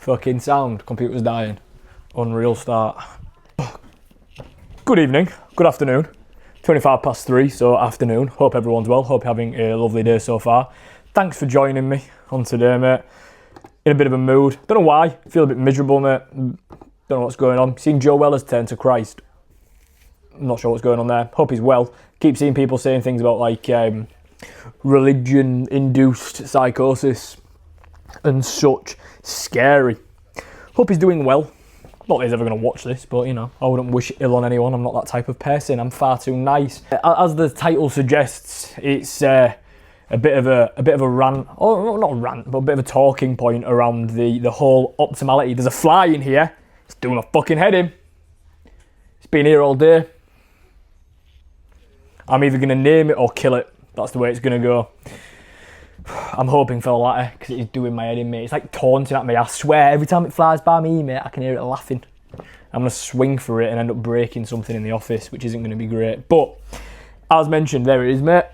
Fucking sound. Computer's dying. Unreal start. Good evening. Good afternoon. 25 past 3, so afternoon. Hope everyone's well. Hope you're having a lovely day so far. Thanks for joining me on today, mate. In a bit of a mood. Don't know why. Feel a bit miserable, mate. Don't know what's going on. Seeing Joe Weller's turn to Christ. I'm not sure what's going on there. Hope he's well. Keep seeing people saying things about like religion-induced psychosis and such. Scary. Hope he's doing well. Not that he's ever going to watch this, but you know, I wouldn't wish ill on anyone. I'm not that type of person. I'm far too nice. As the title suggests, it's a bit of a rant, or not a rant, but a bit of a talking point around the whole optimality. There's a fly in here. It's doing a fucking head in. It's been here all day. I'm either going to name it or kill it. That's the way it's going to go. I'm hoping for the latter, because it's doing my head in, mate. It's like taunting at me. I swear, every time it flies by me, mate, I can hear it laughing. I'm going to swing for it and end up breaking something in the office, which isn't going to be great. But, as mentioned, there it is, mate.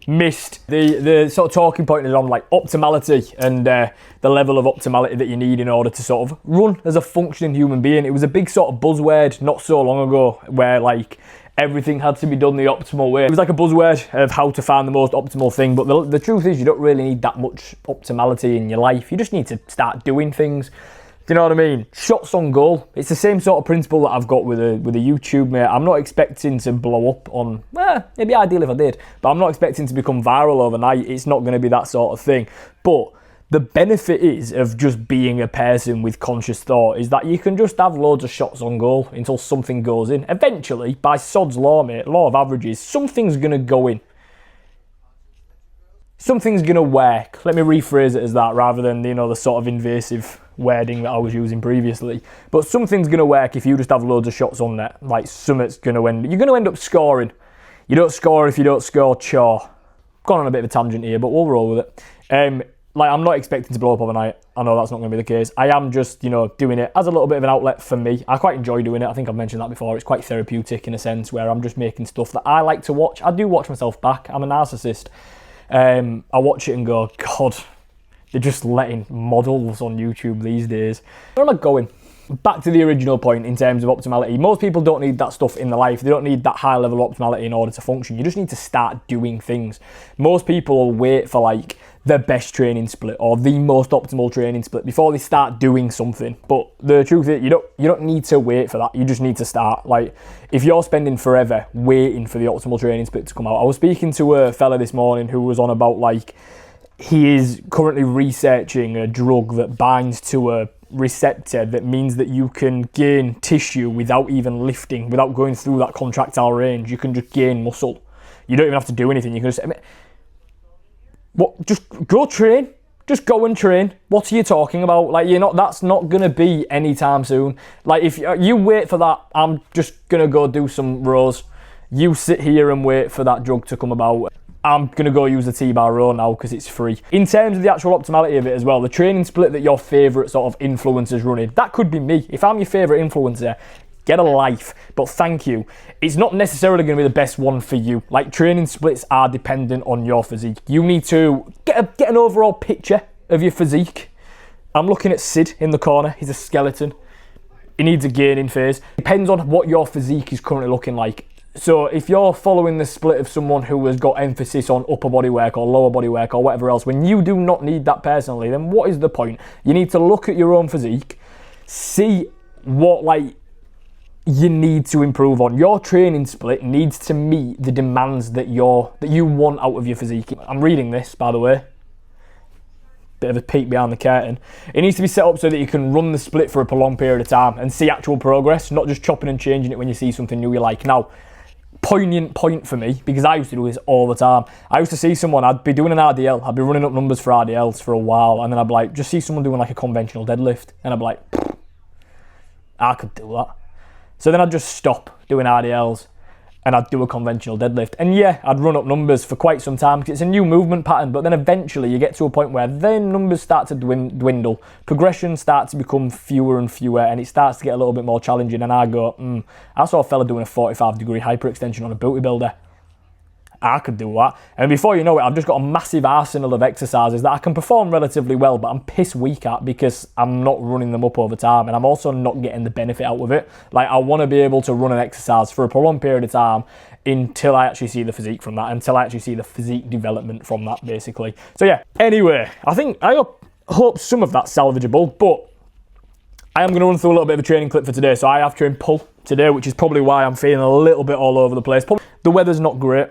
Missed. The sort of talking point is on like optimality and the level of optimality that you need in order to sort of run as a functioning human being. It was a big sort of buzzword not so long ago where like everything had to be done the optimal way. It was like a buzzword of how to find the most optimal thing, but the truth is you don't really need that much optimality in your life. You just need to start doing things. Do you know what I mean? Shots on goal. It's the same sort of principle that I've got with a YouTube, mate. I'm not expecting to blow up on, it'd be ideal if I did, but I'm not expecting to become viral overnight. It's not going to be that sort of thing. But the benefit is of just being a person with conscious thought is that you can just have loads of shots on goal until something goes in. Eventually, by sod's law, mate, law of averages, something's going to go in. Something's going to work. Let me rephrase it as that rather than, you know, the sort of invasive wording that I was using previously. But something's going to work if you just have loads of shots on net. Like, something's going to end... You're going to end up scoring. You don't score if you don't score, chore. Gone on a bit of a tangent here, but we'll roll with it. Like, I'm not expecting to blow up overnight. I know that's not going to be the case. I am just, you know, doing it as a little bit of an outlet for me. I quite enjoy doing it. I think I've mentioned that before. It's quite therapeutic in a sense where I'm just making stuff that I like to watch. I do watch myself back. I'm a narcissist. I watch it and go, God, they're just letting models on YouTube these days. Where am I going? Back to the original point in terms of optimality. Most people don't need that stuff in their life. They don't need that high level of optimality in order to function. You just need to start doing things. Most people will wait for like the best training split or the most optimal training split before they start doing something. But the truth is, you don't need to wait for that. You just need to start. Like, if you're spending forever waiting for the optimal training split to come out. I was speaking to a fella this morning who was on about like he is currently researching a drug that binds to a receptor that means that you can gain tissue without even lifting, without going through that contractile range. You can just gain muscle. You don't even have to do anything. You can just... What? Just go train. Just go and train. What are you talking about? Like, you're not. That's not gonna be anytime soon. Like, if you wait for that, I'm just gonna go do some rows. You sit here and wait for that drug to come about. I'm gonna go use the T-bar row now because it's free. In terms of the actual optimality of it as well, the training split that your favourite sort of influencer's running, that could be me. If I'm your favourite influencer, get a life, but thank you. It's not necessarily going to be the best one for you. Like, training splits are dependent on your physique. You need to get an overall picture of your physique. I'm looking at Sid in the corner. He's a skeleton. He needs a gaining phase. Depends on what your physique is currently looking like. So if you're following the split of someone who has got emphasis on upper body work or lower body work or whatever else, when you do not need that personally, then what is the point? You need to look at your own physique, see what like you need to improve on. Your training split needs to meet the demands that you want out of your physique. I'm reading this, by the way. Bit of a peek behind the curtain. It needs to be set up so that you can run the split for a prolonged period of time and see actual progress, not just chopping and changing it when you see something new you like. Now, poignant point for me, because I used to do this all the time. I used to see someone, I'd be doing an RDL, I'd be running up numbers for RDLs for a while, and then I'd be like, just see someone doing like a conventional deadlift, and I'd be like, I could do that. So then I'd just stop doing RDLs and I'd do a conventional deadlift. And yeah, I'd run up numbers for quite some time because it's a new movement pattern, but then eventually you get to a point where then numbers start to dwindle, progression starts to become fewer and fewer, and it starts to get a little bit more challenging, and I go, I saw a fella doing a 45-degree hyperextension on a booty builder. I could do that. And before you know it, I've just got a massive arsenal of exercises that I can perform relatively well, but I'm piss weak at because I'm not running them up over time, and I'm also not getting the benefit out of it. Like, I want to be able to run an exercise for a prolonged period of time until I actually see the physique from that, until I actually see the physique development from that, basically. So yeah, anyway, I hope some of that's salvageable, but I am going to run through a little bit of a training clip for today. So I have trained pull today, which is probably why I'm feeling a little bit all over the place. The weather's not great.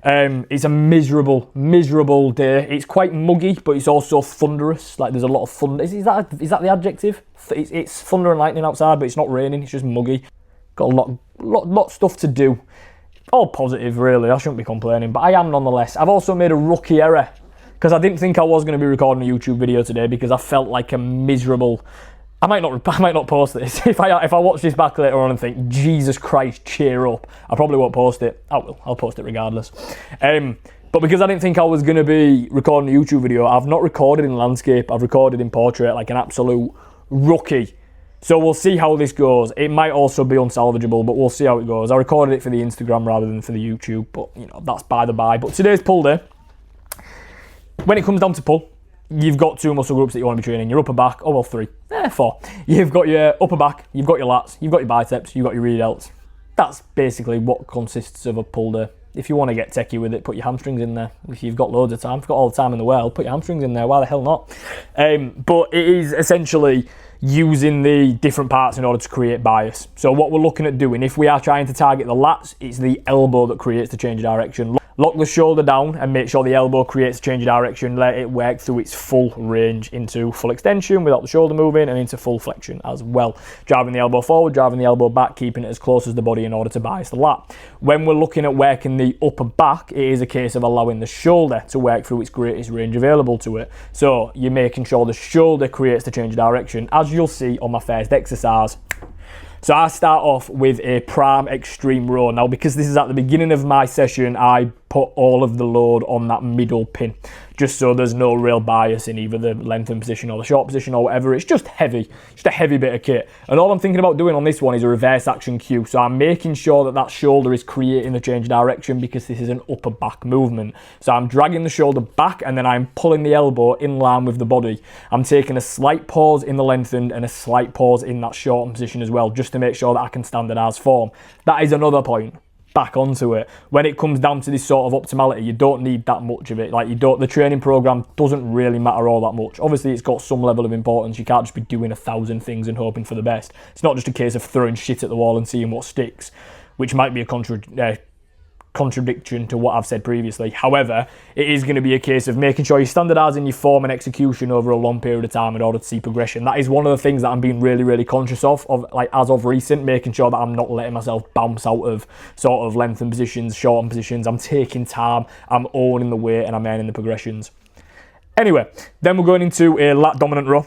It's a miserable, miserable day. It's quite muggy, but it's also thunderous. Like, there's a lot of thunder. Is that the adjective? It's thunder and lightning outside, but it's not raining. It's just muggy. Got a lot of stuff to do. All positive, really. I shouldn't be complaining, but I am nonetheless. I've also made a rookie error because I didn't think I was going to be recording a YouTube video today because I felt like a miserable... I might not post this. If I watch this back later on and think, Jesus Christ, cheer up, I probably won't post it. I will. I'll post it regardless. But because I didn't think I was going to be recording a YouTube video, I've not recorded in landscape. I've recorded in portrait like an absolute rookie. So we'll see how this goes. It might also be unsalvageable, but we'll see how it goes. I recorded it for the Instagram rather than for the YouTube, but you know, that's by the by. But today's pull day. When it comes down to pull, you've got two muscle groups that you want to be training. Your upper back, three, four. You've got your upper back, you've got your lats, you've got your biceps, you've got your rear delts. That's basically what consists of a pull day. If you want to get techie with it, put your hamstrings in there. If you've got loads of time, if you've got all the time in the world, put your hamstrings in there. Why the hell not? But it is essentially using the different parts in order to create bias. So what we're looking at doing, if we are trying to target the lats, it's the elbow that creates the change of direction. Lock the shoulder down and make sure the elbow creates a change of direction. Let it work through its full range into full extension without the shoulder moving and into full flexion as well. Driving the elbow forward, driving the elbow back, keeping it as close as the body in order to bias the lat. When we're looking at working the upper back, it is a case of allowing the shoulder to work through its greatest range available to it. So you're making sure the shoulder creates the change of direction, as you'll see on my first exercise. So I start off with a prime extreme row. Now, because this is at the beginning of my session, I put all of the load on that middle pin, just so there's no real bias in either the lengthened position or the short position or whatever. It's just heavy, just a heavy bit of kit. And all I'm thinking about doing on this one is a reverse action cue. So I'm making sure that that shoulder is creating the change of direction because this is an upper back movement. So I'm dragging the shoulder back and then I'm pulling the elbow in line with the body. I'm taking a slight pause in the lengthened and a slight pause in that shortened position as well, just to make sure that I can standardise form. That is another point. Back onto it. When it comes down to this sort of optimality, you don't need that much of it. Like, the training program doesn't really matter all that much. Obviously, it's got some level of importance. You can't just be doing 1,000 things and hoping for the best. It's not just a case of throwing shit at the wall and seeing what sticks, which might be a contradiction to what I've said previously. However, it is going to be a case of making sure you're standardising your form and execution over a long period of time in order to see progression. That is one of the things that I'm being really, really conscious of like as of recent, making sure that I'm not letting myself bounce out of sort of lengthened positions, shortened positions. I'm taking time, I'm owning the weight, and I'm earning the progressions. Anyway, then we're going into a lat dominant row.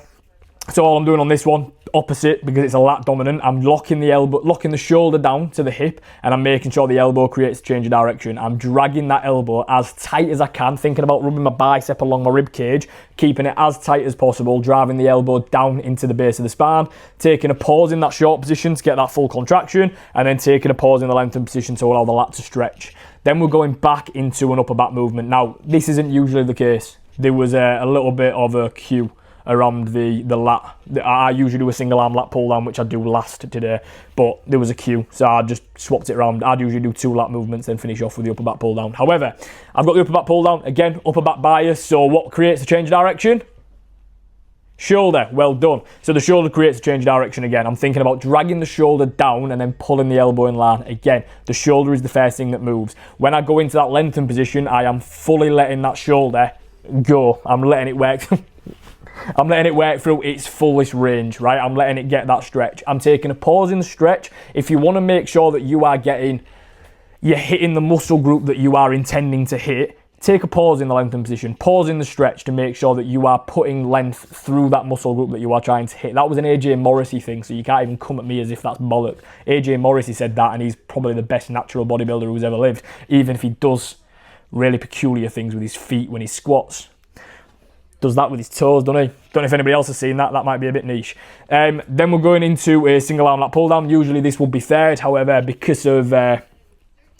So all I'm doing on this one, opposite, because it's a lat dominant, I'm locking the shoulder down to the hip, and I'm making sure the elbow creates a change of direction. I'm dragging that elbow as tight as I can, thinking about rubbing my bicep along my rib cage, keeping it as tight as possible, driving the elbow down into the base of the spine, taking a pause in that short position to get that full contraction, and then taking a pause in the lengthened position to allow the lat to stretch. Then we're going back into an upper back movement. Now, this isn't usually the case. There was a little bit of a cue around the lat. I usually do a single arm lat pull down, which I do last today, but there was a cue, so I just swapped it around. I'd usually do 2 lat movements, then finish off with the upper back pull down. However, I've got the upper back pull down, again, upper back bias, so what creates the change of direction? Shoulder, well done. So the shoulder creates a change of direction again. I'm thinking about dragging the shoulder down and then pulling the elbow in line. Again, the shoulder is the first thing that moves. When I go into that lengthened position, I am fully letting that shoulder go. I'm letting it work. I'm letting it work through its fullest range, right? I'm letting it get that stretch. I'm taking a pause in the stretch. If you want to make sure that you're hitting the muscle group that you are intending to hit, take a pause in the lengthened position, pause in the stretch to make sure that you are putting length through that muscle group that you are trying to hit. That was an AJ Morrissey thing, so you can't even come at me as if that's bollock. AJ Morrissey said that, and he's probably the best natural bodybuilder who's ever lived, even if he does really peculiar things with his feet when he squats. Does that with his toes, doesn't he? Don't know if anybody else has seen that. That might be a bit niche. Then we're going into a single arm lat pull down. Usually this would be third. However, because of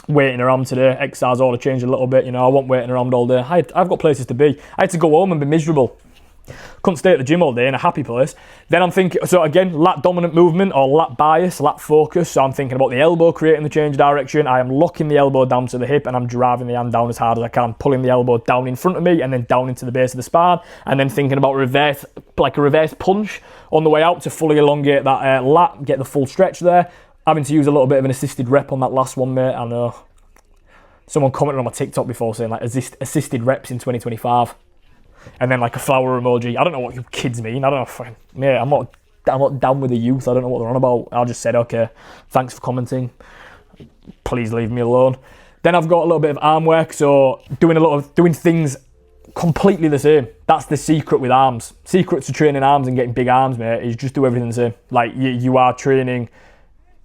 waiting around today. Exercise order changed a little bit, you know, I wasn't waiting around all day. I've got places to be. I had to go home and be miserable. Couldn't stay at the gym all day in a happy place. Then I'm thinking, so again, lat dominant movement or lat bias, lat focus. So I'm thinking about the elbow creating the change of direction. I am locking the elbow down to the hip and I'm driving the hand down as hard as I can, pulling the elbow down in front of me and then down into the base of the spine. And then thinking about reverse, like a reverse punch on the way out to fully elongate that lat, get the full stretch there. Having to use a little bit of an assisted rep on that last one, mate. I know. Someone commented on my TikTok before saying like assisted reps in 2025. And then like a flower emoji. I don't know what you kids mean. I don't know. Mate, I'm not down with the youth. I don't know what they're on about. I just said, okay, thanks for commenting. Please leave me alone. Then I've got a little bit of arm work. So doing things completely the same. That's the secret with arms. Secret to training arms and getting big arms, mate, is just do everything the same. Like you are training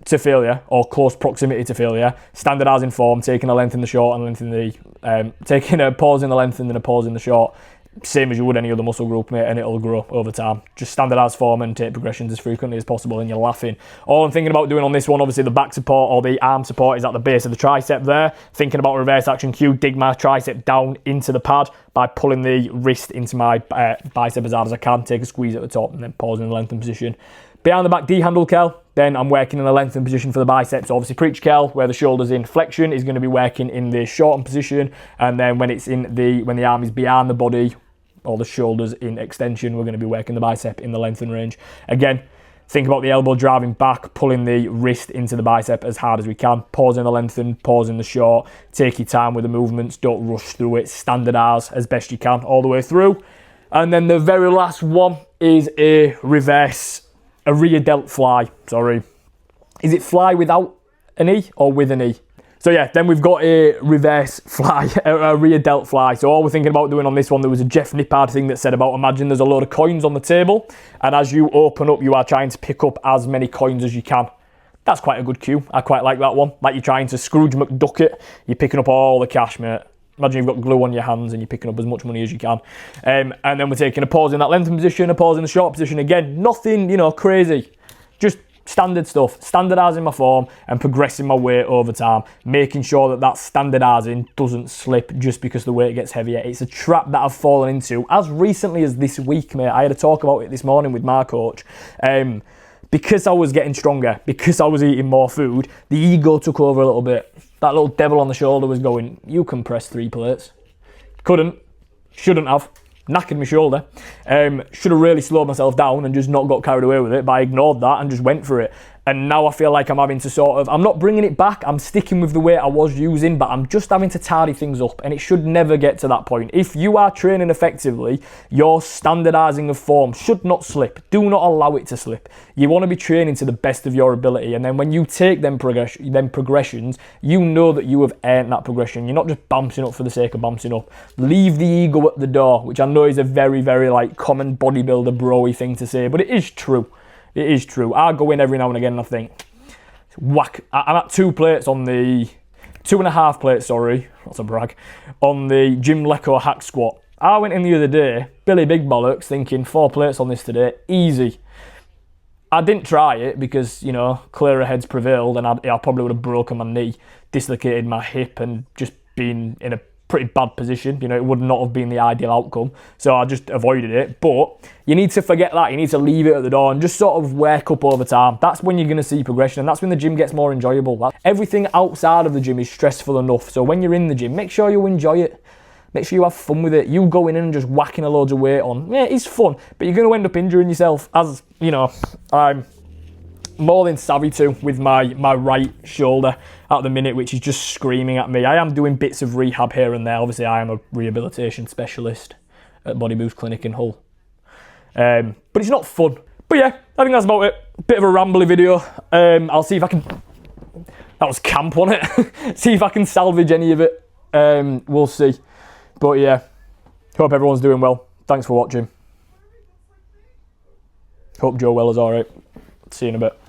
to failure or close proximity to failure, standardising form, taking a length in the short and length in the taking a pause in the length and then a pause in the short, same as you would any other muscle group, mate, and it'll grow over time. Just standardise form and take progressions as frequently as possible and you're laughing. All I'm thinking about doing on this one, obviously the back support or the arm support is at the base of the tricep there. Thinking about reverse action cue, dig my tricep down into the pad by pulling the wrist into my bicep as hard as I can, take a squeeze at the top and then pause in the lengthened position. Behind the back D-handle curl, then I'm working in a lengthened position for the biceps. Obviously preach curl, where the shoulder's in flexion, is going to be working in the shortened position. And then when the arm is behind the body, or the shoulders in extension, we're going to be working the bicep in the lengthened range. Again, think about the elbow driving back, pulling the wrist into the bicep as hard as we can. Pause in the lengthened, pause in the short. Take your time with the movements, don't rush through it. Standardise as best you can all the way through. And then the very last one is a rear delt fly, sorry. Is it fly without an E or with an E? So yeah, then we've got a reverse fly, a rear delt fly. So all we're thinking about doing on this one, there was a Jeff Nippard thing that said about, imagine there's a load of coins on the table, and as you open up, you are trying to pick up as many coins as you can. That's quite a good cue. I quite like that one. Like you're trying to Scrooge McDuck it, you're picking up all the cash, mate. Imagine you've got glue on your hands and you're picking up as much money as you can. And then we're taking a pause in that lengthened position, a pause in the short position. Again, nothing, crazy. Just standard stuff. Standardising my form and progressing my weight over time. Making sure that standardising doesn't slip just because the weight gets heavier. It's a trap that I've fallen into as recently as this week, mate. I had a talk about it this morning with my coach. Because I was getting stronger, because I was eating more food, the ego took over a little bit. That little devil on the shoulder was going, you can press 3 plates. Couldn't, shouldn't have, knackered my shoulder. Should have really slowed myself down and just not got carried away with it, but I ignored that and just went for it. And now I feel like I'm having to I'm not bringing it back, I'm sticking with the weight I was using, but I'm just having to tidy things up, and it should never get to that point. If you are training effectively, your standardising of form should not slip. Do not allow it to slip. You want to be training to the best of your ability, and then when you take them progressions, you know that you have earned that progression. You're not just bouncing up for the sake of bouncing up. Leave the ego at the door, which I know is a very, very common bodybuilder bro-y thing to say, but it is true. It is true. I go in every now and again and I think, whack. I'm at 2 plates on the, 2.5 plates, sorry, that's a brag, on the Jim Lecco hack squat. I went in the other day, Billy Big Bollocks, thinking 4 plates on this today, easy. I didn't try it because, clearer heads prevailed, and I probably would have broken my knee, dislocated my hip, and just been in a pretty bad position. It would not have been the ideal outcome, so I just avoided it. But you need to forget that. You need to leave it at the door and just sort of work up over time. That's when you're going to see progression, and that's when the gym gets more enjoyable. Everything outside of the gym is stressful enough, so when you're in the gym, make sure you enjoy it. Make sure you have fun with it. You going in and just whacking a load of weight on, yeah, it's fun, but you're going to end up injuring yourself, as I'm more than savvy to with my right shoulder at the minute, which is just screaming at me. I am doing bits of rehab here and there. Obviously, I am a rehabilitation specialist at Body Boost Clinic in Hull. But it's not fun. But yeah, I think that's about it. Bit of a rambly video. I'll see if I can... That was camp, wasn't it? See if I can salvage any of it. We'll see. But yeah, hope everyone's doing well. Thanks for watching. Hope Joe Weller's alright. See you in a bit.